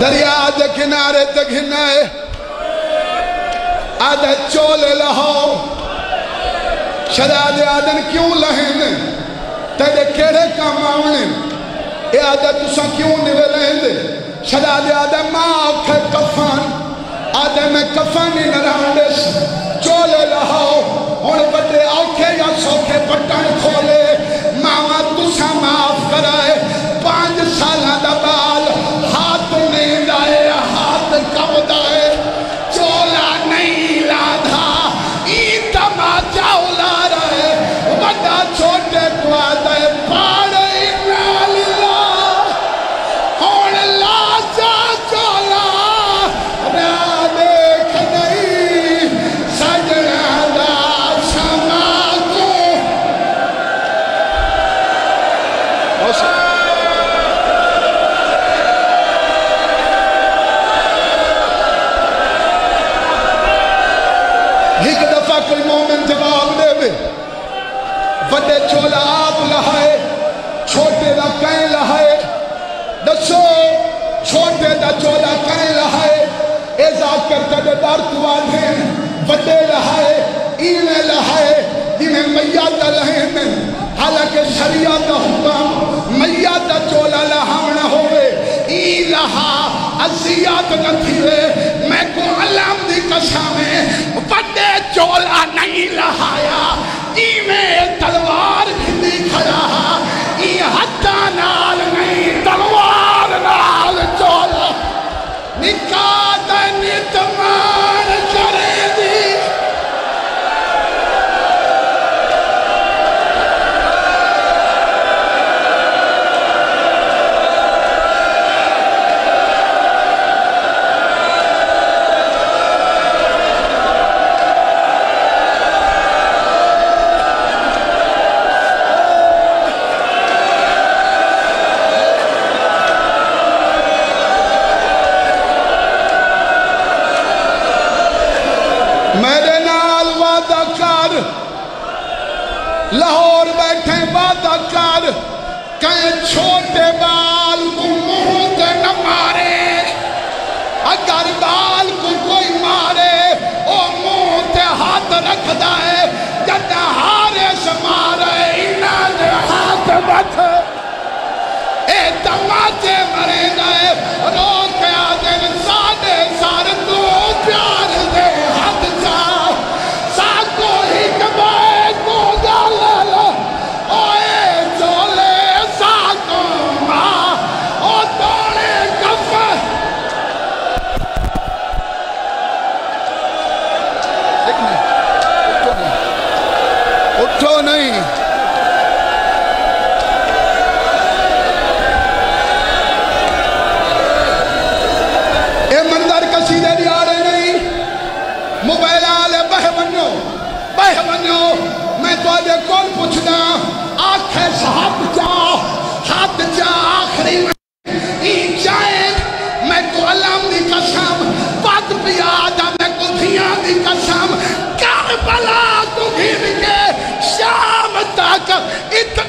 دریا دے کنارے تے گھنائے آدھے چولے لہو شہزادے آدھن کیوں لہیں تیرے کیڑے کام آونے اے آدھے تساں کیوں نوے لہیں دے شہزادے آدھے ماں آکھے کفان آدھے میں کفانی نرانڈس چولے لہو ان بڑے آکھے یا سوکھے پٹن کھولے ماں تساں معاف کرائے 5 سالہ دا بال ہاتھ نیند آئے ہاتھ کب دائے چولا نہیں لادھا این تماچا اُلا رہے بڑا چھوٹے کو آدھے پاڑے اناللہ ہون لازا چولا رہا دیکھ نہیں سجنہ دا شما کو ایک دفعہ کوئی مومن جواب دے بے وڈے چولا آپ لہائے چھوٹے دا کہیں لہائے دسو چھوٹے دا چولا کہیں لہائے ایزاد کرتا دے دار توال ہیں وڈے لہائے اینے لہائے جنہیں میادہ لہیں میں حالانکہ شریعت دا حکم میادہ چولا لہاونا ہوئے ای لہا عزیات نہ تھیوے میں کو علم دی قسمیں بڑے چولا نہیں لہایا ای میں تلوار کھلی کھڑا ای حتہ نال نہیں تلوار نال چولا نکاح دا نتمان کرے دی میرے نال وعدہ کر لاہور بیٹھے وعدہ کر کہیں چھوٹے بال کو منہ تے نہ مارے اگر بال کو کوئی مارے او منہ تے ہاتھ رکھ دائے جد ہارے سے مارے انہاں دے ہاتھ بچ اے تماچے مرے دائے رو کے آدھے ساڑے سار تو پیار دے حد جا ساکو ہی کبائے کو جالا اوے چولے ساکو ماں او توڑے کفر اٹھو نہیں اے مندر کسی دے دیارے نہیں موبائل آلے بہ ونیو میں تو آدھے کون پوچھنا آنکھیں صاحب جا ہاتھ جا آخری میں این جائیں میں کو علم دی قسم پت پیادا میں کو دھیاں دی قسم کربلا کو گھر کے شام تک اتنا